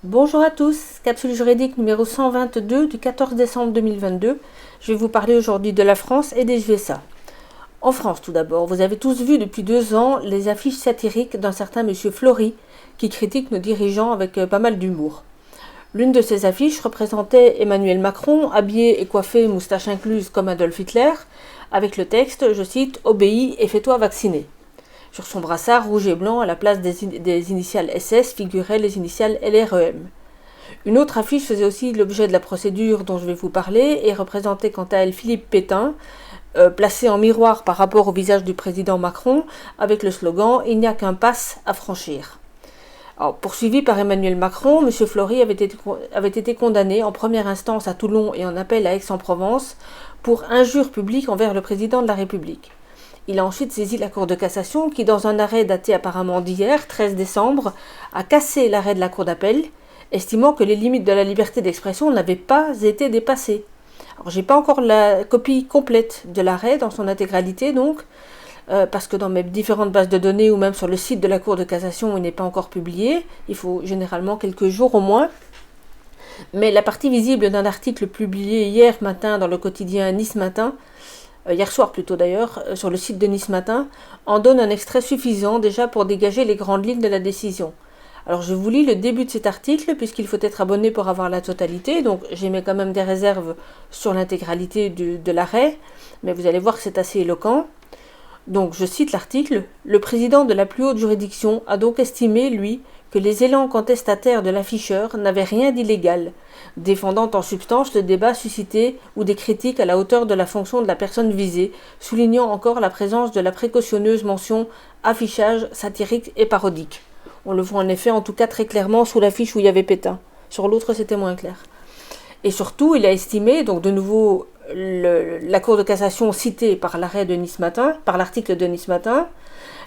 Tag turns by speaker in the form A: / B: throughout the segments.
A: Bonjour à tous, capsule juridique numéro 122 du 14 décembre 2022. Je vais vous parler aujourd'hui de la France et des USA. En France tout d'abord, vous avez tous vu depuis 2 ans les affiches satiriques d'un certain monsieur Flory qui critique nos dirigeants avec pas mal d'humour. L'une de ces affiches représentait Emmanuel Macron, habillé et coiffé, moustache incluse comme Adolf Hitler, avec le texte, je cite, « Obéis et fais-toi vacciner ». Sur son brassard rouge et blanc, à la place des initiales SS, figuraient les initiales LREM. Une autre affiche faisait aussi l'objet de la procédure dont je vais vous parler et représentait quant à elle Philippe Pétain, placé en miroir par rapport au visage du président Macron, avec le slogan « Il n'y a qu'un pass à franchir ». Alors, poursuivi par Emmanuel Macron, M. Flory avait été condamné en première instance à Toulon et en appel à Aix-en-Provence pour injure publique envers le président de la République. Il a ensuite saisi la Cour de cassation qui, dans un arrêt daté apparemment d'hier, 13 décembre, a cassé l'arrêt de la Cour d'appel, estimant que les limites de la liberté d'expression n'avaient pas été dépassées. Alors, j'ai pas encore la copie complète de l'arrêt dans son intégralité, donc, parce que dans mes différentes bases de données ou même sur le site de la Cour de cassation, il n'est pas encore publié. Il faut généralement quelques jours au moins. Mais la partie visible d'un article publié hier matin dans le quotidien Nice Matin, hier soir plutôt d'ailleurs, sur le site de Nice Matin, en donne un extrait suffisant déjà pour dégager les grandes lignes de la décision. Alors je vous lis le début de cet article puisqu'il faut être abonné pour avoir la totalité, donc j'émets quand même des réserves sur l'intégralité de l'arrêt, mais vous allez voir que c'est assez éloquent. Donc je cite l'article, « Le président de la plus haute juridiction a donc estimé, lui, que les élans contestataires de l'afficheur n'avaient rien d'illégal, défendant en substance le débat suscité ou des critiques à la hauteur de la fonction de la personne visée, soulignant encore la présence de la précautionneuse mention « affichage satirique et parodique ». On le voit en effet en tout cas très clairement sous l'affiche où il y avait Pétain. Sur l'autre c'était moins clair. Et surtout il a estimé, donc de nouveau la Cour de cassation citée par l'arrêt de Nice Matin, par l'article de Nice Matin,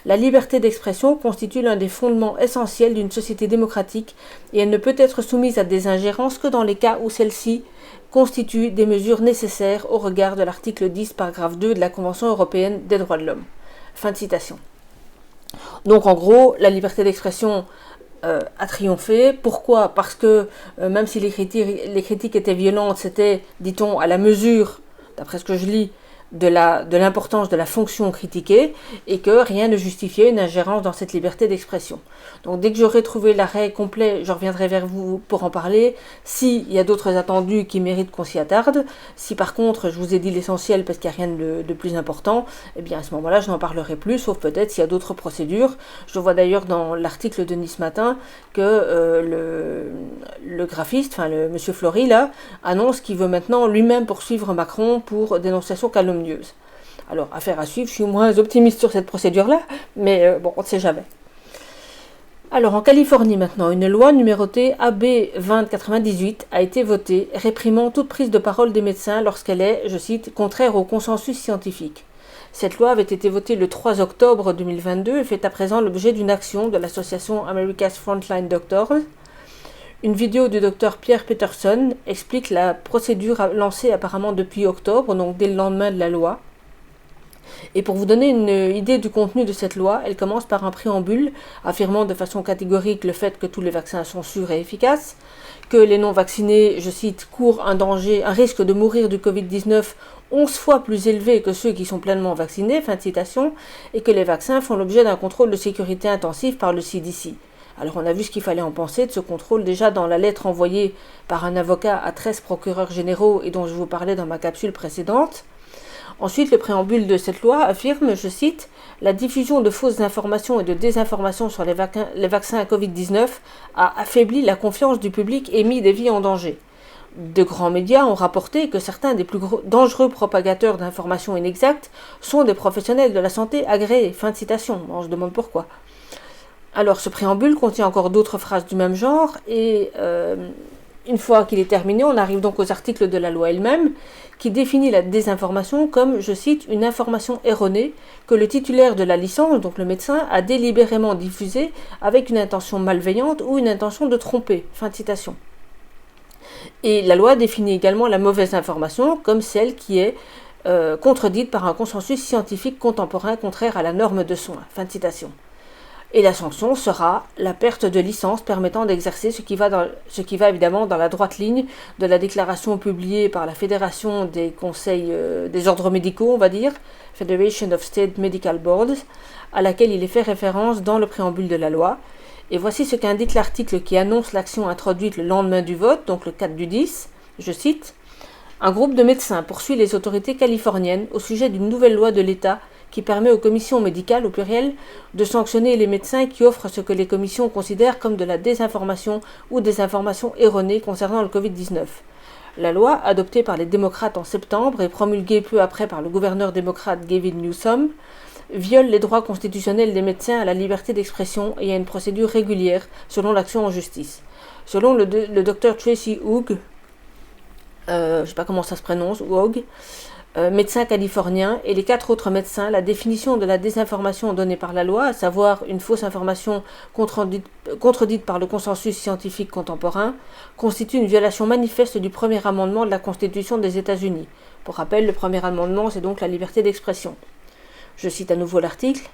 A: la liberté d'expression constitue l'un des fondements essentiels d'une société démocratique et elle ne peut être soumise à des ingérences que dans les cas où celle-ci constitue des mesures nécessaires au regard de l'article 10, paragraphe 2 de la Convention européenne des droits de l'homme. Fin de citation. Donc en gros, la liberté d'expression a triomphé. Pourquoi ? Parce que même si les critiques étaient violentes, c'était, dit-on, à la mesure, d'après ce que je lis, de l'importance de la fonction critiquée et que rien ne justifiait une ingérence dans cette liberté d'expression. Donc dès que j'aurai trouvé l'arrêt complet, je reviendrai vers vous pour en parler. S'il y a d'autres attendus qui méritent qu'on s'y attarde, si par contre je vous ai dit l'essentiel parce qu'il n'y a rien de plus important, eh bien à ce moment-là je n'en parlerai plus, sauf peut-être s'il y a d'autres procédures. Je vois d'ailleurs dans l'article de Nice Matin que le graphiste, enfin le monsieur Flory là, annonce qu'il veut maintenant lui-même poursuivre Macron pour dénonciation calomnieuse. Alors, affaire à suivre, je suis moins optimiste sur cette procédure-là, mais bon, on ne sait jamais. Alors, en Californie maintenant, une loi numérotée AB 2098 a été votée, réprimant toute prise de parole des médecins lorsqu'elle est, je cite, contraire au consensus scientifique. Cette loi avait été votée le 3 octobre 2022 et fait à présent l'objet d'une action de l'association America's Frontline Doctors. Une vidéo du docteur Pierre Peterson explique la procédure lancée apparemment depuis octobre, donc dès le lendemain de la loi. Et pour vous donner une idée du contenu de cette loi, elle commence par un préambule affirmant de façon catégorique le fait que tous les vaccins sont sûrs et efficaces, que les non-vaccinés, je cite, courent un risque de mourir du Covid-19 11 fois plus élevé que ceux qui sont pleinement vaccinés, fin de citation, et que les vaccins font l'objet d'un contrôle de sécurité intensif par le CDC. Alors on a vu ce qu'il fallait en penser de ce contrôle déjà dans la lettre envoyée par un avocat à 13 procureurs généraux et dont je vous parlais dans ma capsule précédente. Ensuite, le préambule de cette loi affirme, je cite, « La diffusion de fausses informations et de désinformations sur les vaccins à Covid-19 a affaibli la confiance du public et mis des vies en danger. » De grands médias ont rapporté que certains des plus dangereux propagateurs d'informations inexactes sont des professionnels de la santé agréés. Fin de citation. On se demande pourquoi. Alors, ce préambule contient encore d'autres phrases du même genre et une fois qu'il est terminé, on arrive donc aux articles de la loi elle-même qui définit la désinformation comme, je cite, une information erronée que le titulaire de la licence, donc le médecin, a délibérément diffusée avec une intention malveillante ou une intention de tromper. Fin de citation. Et la loi définit également la mauvaise information comme celle qui est contredite par un consensus scientifique contemporain contraire à la norme de soins. Fin de citation. Et la sanction sera la perte de licence permettant d'exercer ce qui va évidemment dans la droite ligne de la déclaration publiée par la Fédération des conseils des ordres médicaux, on va dire, Federation of State Medical Boards, à laquelle il est fait référence dans le préambule de la loi. Et voici ce qu'indique l'article qui annonce l'action introduite le lendemain du vote, donc le 4 du 10, je cite. Un groupe de médecins poursuit les autorités californiennes au sujet d'une nouvelle loi de l'État qui permet aux commissions médicales, au pluriel, de sanctionner les médecins qui offrent ce que les commissions considèrent comme de la désinformation ou des informations erronées concernant le Covid-19. La loi, adoptée par les démocrates en septembre et promulguée peu après par le gouverneur démocrate Gavin Newsom, viole les droits constitutionnels des médecins à la liberté d'expression et à une procédure régulière selon l'action en justice. Selon le docteur Tracy Hoog, je ne sais pas comment ça se prononce, Hoog, médecin californien, et les 4 autres médecins, la définition de la désinformation donnée par la loi, à savoir une fausse information contredite par le consensus scientifique contemporain, constitue une violation manifeste du premier amendement de la Constitution des États-Unis. Pour rappel, le premier amendement, c'est donc la liberté d'expression. Je cite à nouveau l'article.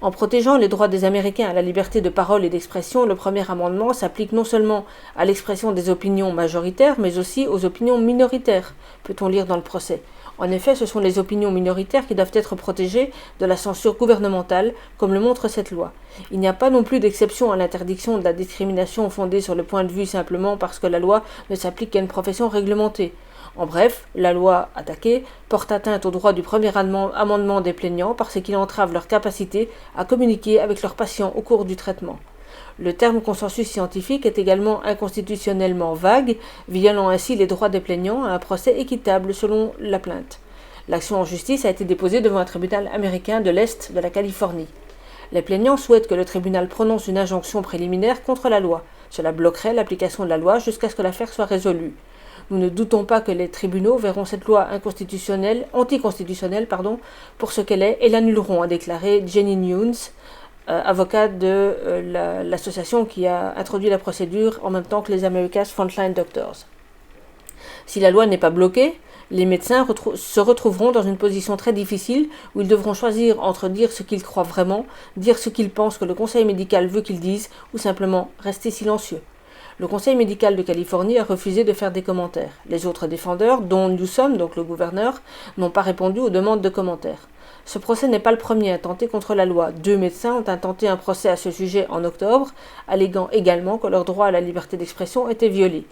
A: En protégeant les droits des Américains à la liberté de parole et d'expression, le premier amendement s'applique non seulement à l'expression des opinions majoritaires, mais aussi aux opinions minoritaires, peut-on lire dans le procès. En effet, ce sont les opinions minoritaires qui doivent être protégées de la censure gouvernementale, comme le montre cette loi. Il n'y a pas non plus d'exception à l'interdiction de la discrimination fondée sur le point de vue simplement parce que la loi ne s'applique qu'à une profession réglementée. En bref, la loi attaquée porte atteinte au droit du premier amendement des plaignants parce qu'il entrave leur capacité à communiquer avec leurs patients au cours du traitement. Le terme consensus scientifique est également inconstitutionnellement vague, violant ainsi les droits des plaignants à un procès équitable selon la plainte. L'action en justice a été déposée devant un tribunal américain de l'Est de la Californie. Les plaignants souhaitent que le tribunal prononce une injonction préliminaire contre la loi. Cela bloquerait l'application de la loi jusqu'à ce que l'affaire soit résolue. Nous ne doutons pas que les tribunaux verront cette loi anticonstitutionnelle pour ce qu'elle est et l'annuleront, a déclaré Jenny Nunes, avocate de l'association qui a introduit la procédure en même temps que les America's Frontline Doctors. Si la loi n'est pas bloquée, les médecins se retrouveront dans une position très difficile où ils devront choisir entre dire ce qu'ils croient vraiment, dire ce qu'ils pensent que le conseil médical veut qu'ils disent ou simplement rester silencieux. Le conseil médical de Californie a refusé de faire des commentaires. Les autres défendeurs, dont Newsom, donc le gouverneur, n'ont pas répondu aux demandes de commentaires. Ce procès n'est pas le premier intenté contre la loi. 2 médecins ont intenté un procès à ce sujet en octobre, alléguant également que leur droit à la liberté d'expression était violé.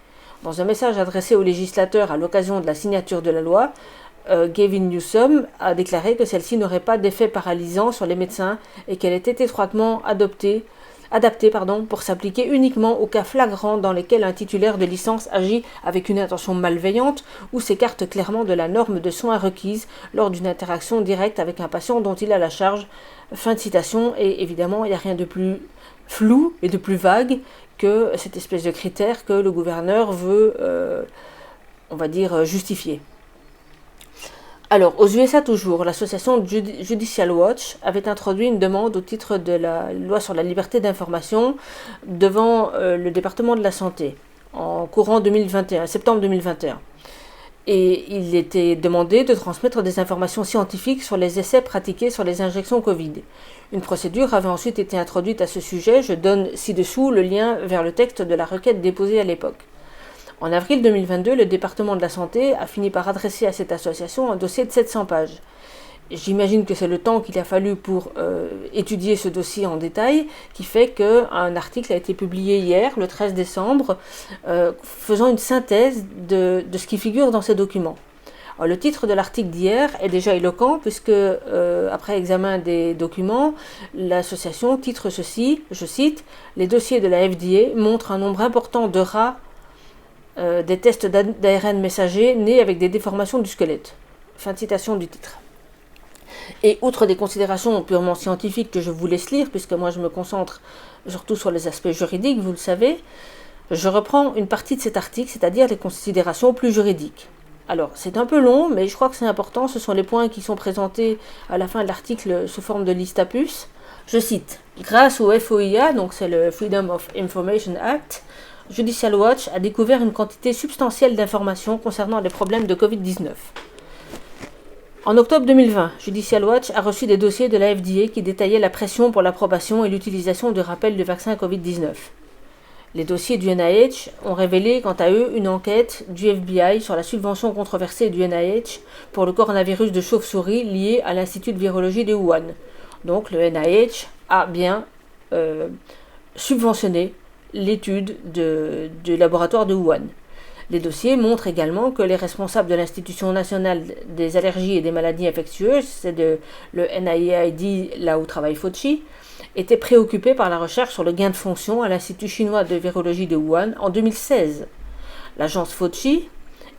A: Dans un message adressé aux législateurs à l'occasion de la signature de la loi, Gavin Newsom a déclaré que celle-ci n'aurait pas d'effet paralysant sur les médecins et qu'elle était étroitement adaptée pour s'appliquer uniquement aux cas flagrants dans lesquels un titulaire de licence agit avec une intention malveillante ou s'écarte clairement de la norme de soins requise lors d'une interaction directe avec un patient dont il a la charge. Fin de citation, et évidemment, il n'y a rien de plus flou et de plus vague que cette espèce de critère que le gouverneur veut, justifier. Alors, aux USA toujours, l'association Judicial Watch avait introduit une demande au titre de la loi sur la liberté d'information devant le département de la santé en courant 2021, septembre 2021. Et il était demandé de transmettre des informations scientifiques sur les essais pratiqués sur les injections Covid. Une procédure avait ensuite été introduite à ce sujet. Je donne ci-dessous le lien vers le texte de la requête déposée à l'époque. En avril 2022, le département de la santé a fini par adresser à cette association un dossier de 700 pages. J'imagine que c'est le temps qu'il a fallu pour étudier ce dossier en détail, qui fait qu'un article a été publié hier, le 13 décembre, faisant une synthèse de ce qui figure dans ces documents. Alors, le titre de l'article d'hier est déjà éloquent, puisque, après examen des documents, l'association titre ceci, je cite, « Les dossiers de la FDA montrent un nombre important de rats des tests d'ARN messager nés avec des déformations du squelette. » Fin de citation du titre. Et outre des considérations purement scientifiques que je vous laisse lire, puisque moi je me concentre surtout sur les aspects juridiques, vous le savez, je reprends une partie de cet article, c'est-à-dire les considérations plus juridiques. Alors, c'est un peu long, mais je crois que c'est important, ce sont les points qui sont présentés à la fin de l'article sous forme de liste à puces. Je cite, « Grâce au FOIA, donc c'est le Freedom of Information Act, Judicial Watch a découvert une quantité substantielle d'informations concernant les problèmes de Covid-19. En octobre 2020, Judicial Watch a reçu des dossiers de la FDA qui détaillaient la pression pour l'approbation et l'utilisation de rappels de vaccins Covid-19. Les dossiers du NIH ont révélé quant à eux une enquête du FBI sur la subvention controversée du NIH pour le coronavirus de chauve-souris lié à l'Institut de virologie de Wuhan. Donc le NIH a bien subventionné l'étude du laboratoire de Wuhan. Les dossiers montrent également que les responsables de l'Institution nationale des allergies et des maladies infectieuses, c'est le NIAID, là où travaille Fauci, étaient préoccupés par la recherche sur le gain de fonction à l'Institut chinois de virologie de Wuhan en 2016. L'agence Fauci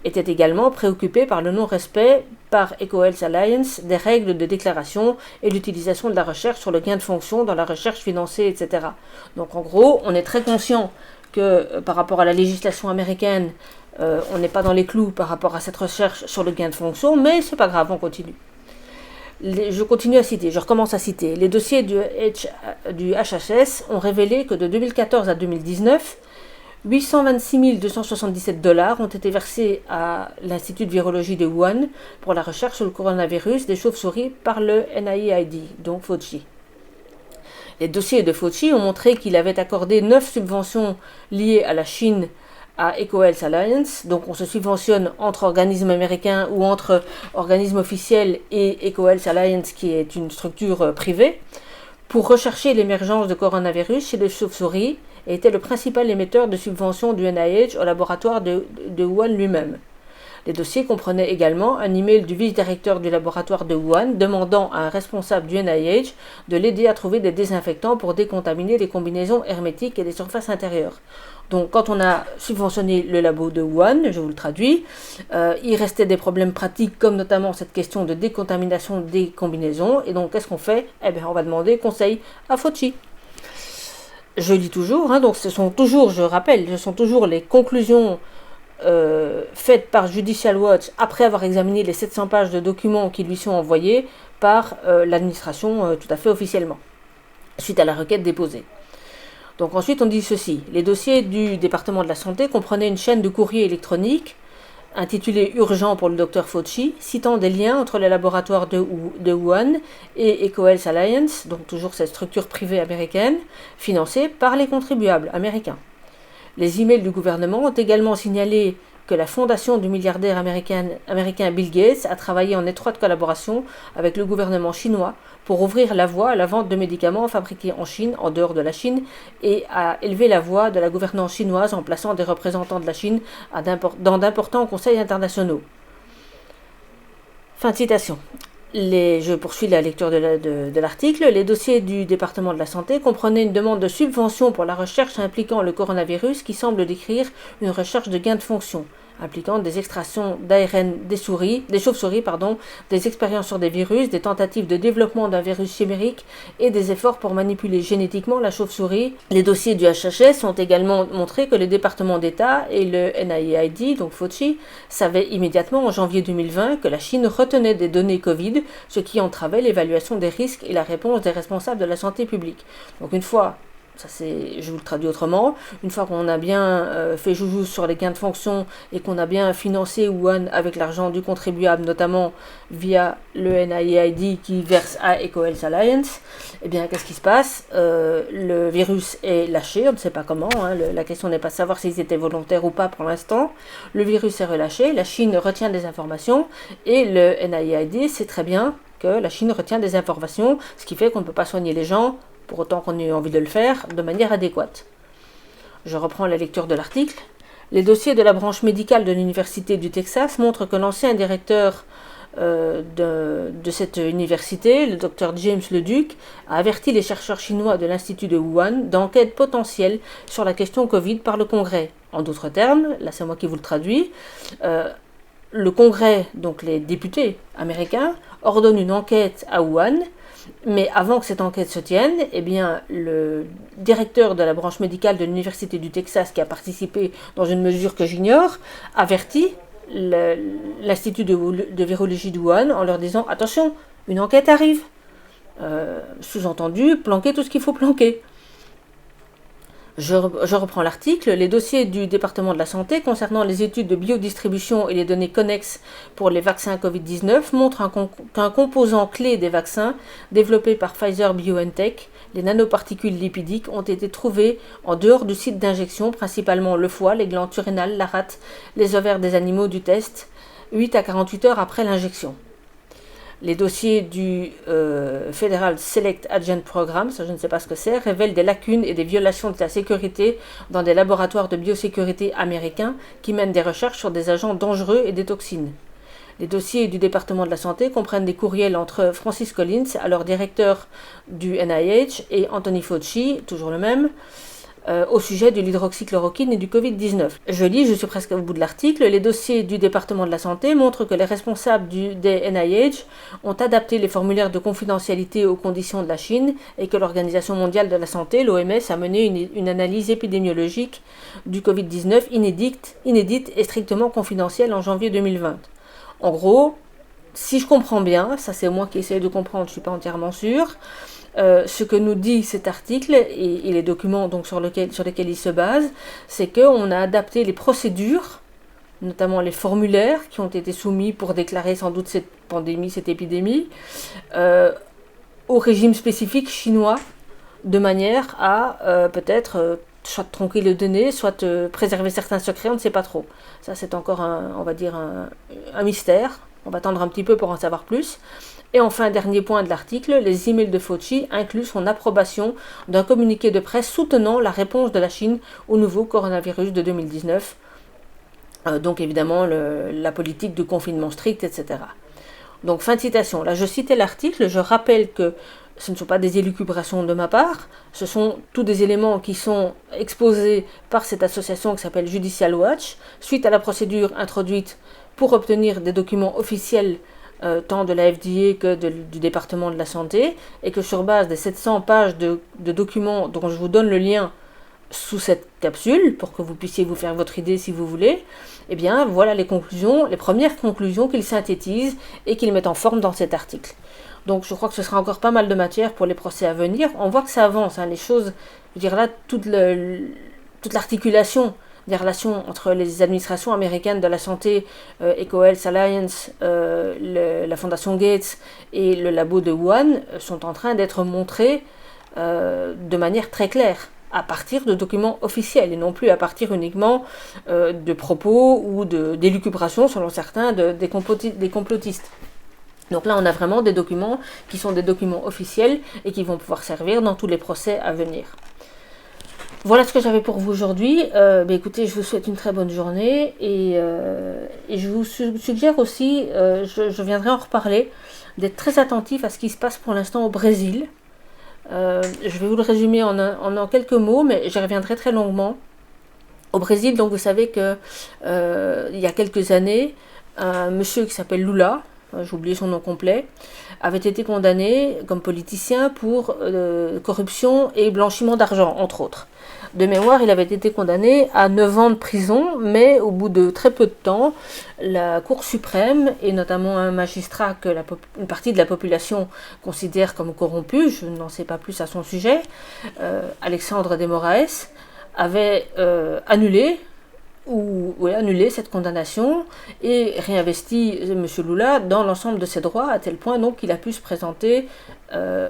A: était également préoccupée par le non-respect par EcoHealth Alliance des règles de déclaration et l'utilisation de la recherche sur le gain de fonction dans la recherche financée, etc. Donc en gros, on est très conscient que par rapport à la législation américaine, on n'est pas dans les clous par rapport à cette recherche sur le gain de fonction, mais c'est pas grave, on continue. Je recommence à citer. Les dossiers du HHS ont révélé que de 2014 à 2019, 826 277 $ ont été versés à l'Institut de virologie de Wuhan pour la recherche sur le coronavirus des chauves-souris par le NIAID, donc Fauci. Les dossiers de Fauci ont montré qu'il avait accordé 9 subventions liées à la Chine à EcoHealth Alliance, donc on se subventionne entre organismes américains ou entre organismes officiels et EcoHealth Alliance qui est une structure privée, pour rechercher l'émergence de coronavirus chez les chauves-souris et était le principal émetteur de subventions du NIH au laboratoire de Wuhan lui-même. Les dossiers comprenaient également un email du vice-directeur du laboratoire de Wuhan demandant à un responsable du NIH de l'aider à trouver des désinfectants pour décontaminer les combinaisons hermétiques et les surfaces intérieures. Donc quand on a subventionné le labo de Wuhan, je vous le traduis, il restait des problèmes pratiques comme notamment cette question de décontamination des combinaisons. Et donc qu'est-ce qu'on fait ? On va demander conseil à Fauci. Je lis toujours, donc ce sont toujours les conclusions faites par Judicial Watch après avoir examiné les 700 pages de documents qui lui sont envoyés par l'administration tout à fait officiellement, suite à la requête déposée. Donc ensuite on dit ceci, les dossiers du département de la santé comprenaient une chaîne de courrier électronique intitulée Urgent pour le Dr Fauci, citant des liens entre les laboratoires de Wuhan et EcoHealth Alliance, donc toujours cette structure privée américaine, financée par les contribuables américains. Les emails du gouvernement ont également signalé que la fondation du milliardaire américain Bill Gates a travaillé en étroite collaboration avec le gouvernement chinois pour ouvrir la voie à la vente de médicaments fabriqués en Chine, en dehors de la Chine, et à élever la voix de la gouvernance chinoise en plaçant des représentants de la Chine dans d'importants conseils internationaux. Fin de citation. Je poursuis la lecture de l'article. Les dossiers du département de la santé comprenaient une demande de subvention pour la recherche impliquant le coronavirus qui semble décrire une recherche de gain de fonction, impliquant des extractions d'ARN des chauves-souris, des expériences sur des virus, des tentatives de développement d'un virus chimérique et des efforts pour manipuler génétiquement la chauve-souris. Les dossiers du HHS ont également montré que le département d'État et le NIAID, donc Fauci, savaient immédiatement en janvier 2020 que la Chine retenait des données Covid, ce qui entravait l'évaluation des risques et la réponse des responsables de la santé publique. Donc une fois, je vous le traduis autrement, une fois qu'on a bien fait joujou sur les gains de fonction et qu'on a bien financé Wuhan avec l'argent du contribuable, notamment via le NIAID qui verse à EcoHealth Alliance, qu'est-ce qui se passe ? Le virus est lâché, on ne sait pas comment, la question n'est pas de savoir s'ils étaient volontaires ou pas pour l'instant. Le virus est relâché, la Chine retient des informations et le NIAID sait très bien que la Chine retient des informations, ce qui fait qu'on ne peut pas soigner les gens pour autant qu'on ait envie de le faire, de manière adéquate. Je reprends la lecture de l'article. Les dossiers de la branche médicale de l'Université du Texas montrent que l'ancien directeur de cette université, le Dr James Leduc, a averti les chercheurs chinois de l'Institut de Wuhan d'enquêtes potentielles sur la question Covid par le Congrès. En d'autres termes, là c'est moi qui vous le traduis, le Congrès, donc les députés américains, ordonnent une enquête à Wuhan. Mais avant que cette enquête se tienne, le directeur de la branche médicale de l'Université du Texas, qui a participé dans une mesure que j'ignore, avertit l'Institut de virologie de Wuhan en leur disant « Attention, une enquête arrive !» Sous-entendu, planquer tout ce qu'il faut planquer. Je reprends l'article. Les dossiers du département de la santé concernant les études de biodistribution et les données connexes pour les vaccins Covid-19 montrent qu'un composant clé des vaccins développés par Pfizer-BioNTech, les nanoparticules lipidiques, ont été trouvés en dehors du site d'injection, principalement le foie, les glandes surrénales, la rate, les ovaires des animaux du test, 8 à 48 heures après l'injection. Les dossiers du Federal Select Agent Program, ça je ne sais pas ce que c'est, révèlent des lacunes et des violations de la sécurité dans des laboratoires de biosécurité américains qui mènent des recherches sur des agents dangereux et des toxines. Les dossiers du département de la santé comprennent des courriels entre Francis Collins, alors directeur du NIH, et Anthony Fauci, toujours le même, au sujet de l'hydroxychloroquine et du Covid-19. Je lis, je suis presque au bout de l'article, les dossiers du département de la santé montrent que les responsables des NIH ont adapté les formulaires de confidentialité aux conditions de la Chine et que l'Organisation mondiale de la santé, l'OMS, a mené une analyse épidémiologique du Covid-19 inédite et strictement confidentielle en janvier 2020. En gros, si je comprends bien, ça c'est moi qui essaie de comprendre, je ne suis pas entièrement sûre, ce que nous dit cet article et les documents donc sur lesquels il se base, c'est qu'on a adapté les procédures, notamment les formulaires qui ont été soumis pour déclarer sans doute cette pandémie, cette épidémie, au régime spécifique chinois, de manière à peut-être soit tronquer les données, soit préserver certains secrets, on ne sait pas trop. Ça c'est encore un mystère, on va attendre un petit peu pour en savoir plus. Et enfin, dernier point de l'article, les emails de Fauci incluent son approbation d'un communiqué de presse soutenant la réponse de la Chine au nouveau coronavirus de 2019. Donc évidemment, la politique de confinement strict, etc. Donc fin de citation. Là, je citais l'article, je rappelle que ce ne sont pas des élucubrations de ma part, ce sont tous des éléments qui sont exposés par cette association qui s'appelle Judicial Watch, suite à la procédure introduite pour obtenir des documents officiels tant de la FDA que du département de la santé, et que sur base des 700 pages de documents dont je vous donne le lien sous cette capsule, pour que vous puissiez vous faire votre idée si vous voulez, eh bien voilà les conclusions, les premières conclusions qu'il synthétise et qu'il met en forme dans cet article. Donc je crois que ce sera encore pas mal de matière pour les procès à venir. On voit que ça avance, les choses, je veux dire là, toute l'articulation des relations entre les administrations américaines de la santé, EcoHealth Alliance, la fondation Gates et le labo de Wuhan sont en train d'être montrées de manière très claire, à partir de documents officiels et non plus à partir uniquement de propos ou d'élucubrations, selon certains, des complotistes. Donc là, on a vraiment des documents qui sont des documents officiels et qui vont pouvoir servir dans tous les procès à venir. Voilà ce que j'avais pour vous aujourd'hui. Écoutez, je vous souhaite une très bonne journée et je vous suggère aussi, je viendrai en reparler, d'être très attentif à ce qui se passe pour l'instant au Brésil. Je vais vous le résumer en quelques mots, mais j'y reviendrai très longuement. Au Brésil, donc vous savez que il y a quelques années, un monsieur qui s'appelle Lula, j'ai oublié son nom complet, avait été condamné comme politicien pour corruption et blanchiment d'argent, entre autres. De mémoire, il avait été condamné à 9 ans de prison, mais au bout de très peu de temps, la Cour suprême, et notamment un magistrat que une partie de la population considère comme corrompu, je n'en sais pas plus à son sujet, Alexandre de Moraes, avait annulé cette condamnation et réinvesti M. Lula dans l'ensemble de ses droits, à tel point donc qu'il a pu se présenter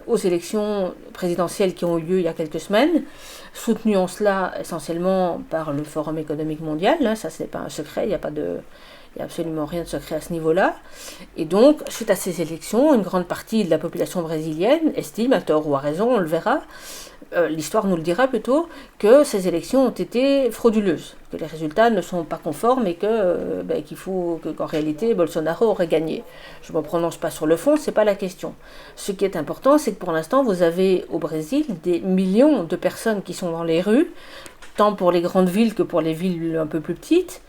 A: aux élections présidentielles qui ont eu lieu il y a quelques semaines, soutenu en cela essentiellement par le Forum économique mondial, ça c'est pas un secret, il n'y a absolument rien de secret à ce niveau-là. Et donc, suite à ces élections, une grande partie de la population brésilienne estime, à tort ou à raison, on le verra, l'histoire nous le dira plutôt, que ces élections ont été frauduleuses, que les résultats ne sont pas conformes et qu'en réalité Bolsonaro aurait gagné. Je ne me prononce pas sur le fond, c'est pas la question. Ce qui est important, c'est que pour l'instant, vous avez au Brésil des millions de personnes qui sont dans les rues, tant pour les grandes villes que pour les villes un peu plus petites,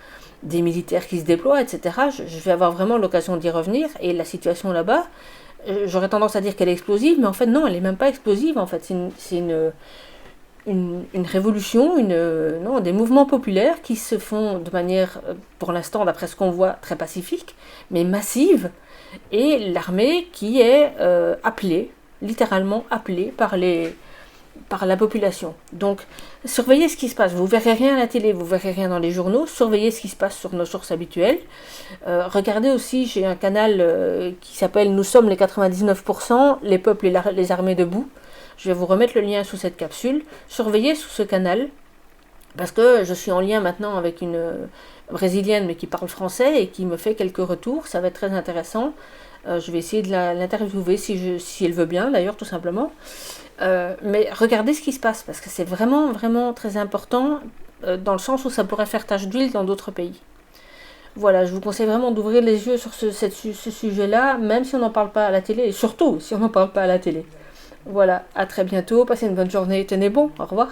A: des militaires qui se déploient, etc. Je vais avoir vraiment l'occasion d'y revenir, et la situation là-bas, j'aurais tendance à dire qu'elle est explosive, mais en fait non, elle n'est même pas explosive, en fait c'est une révolution, des mouvements populaires qui se font de manière, pour l'instant, d'après ce qu'on voit, très pacifique, mais massive, et l'armée qui est littéralement appelée par les par la population. Donc, surveillez ce qui se passe. Vous verrez rien à la télé, vous verrez rien dans les journaux. Surveillez ce qui se passe sur nos sources habituelles. Regardez aussi, j'ai un canal qui s'appelle Nous sommes les 99%, les peuples et les armées debout. Je vais vous remettre le lien sous cette capsule. Surveillez sous ce canal, parce que je suis en lien maintenant avec une brésilienne, mais qui parle français et qui me fait quelques retours. Ça va être très intéressant. Je vais essayer de l'interviewer si elle veut bien, d'ailleurs, tout simplement. Mais regardez ce qui se passe, parce que c'est vraiment, vraiment très important, dans le sens où ça pourrait faire tache d'huile dans d'autres pays. Voilà, je vous conseille vraiment d'ouvrir les yeux sur ce sujet-là, même si on n'en parle pas à la télé, et surtout si on n'en parle pas à la télé. Voilà, à très bientôt, passez une bonne journée, tenez bon, au revoir.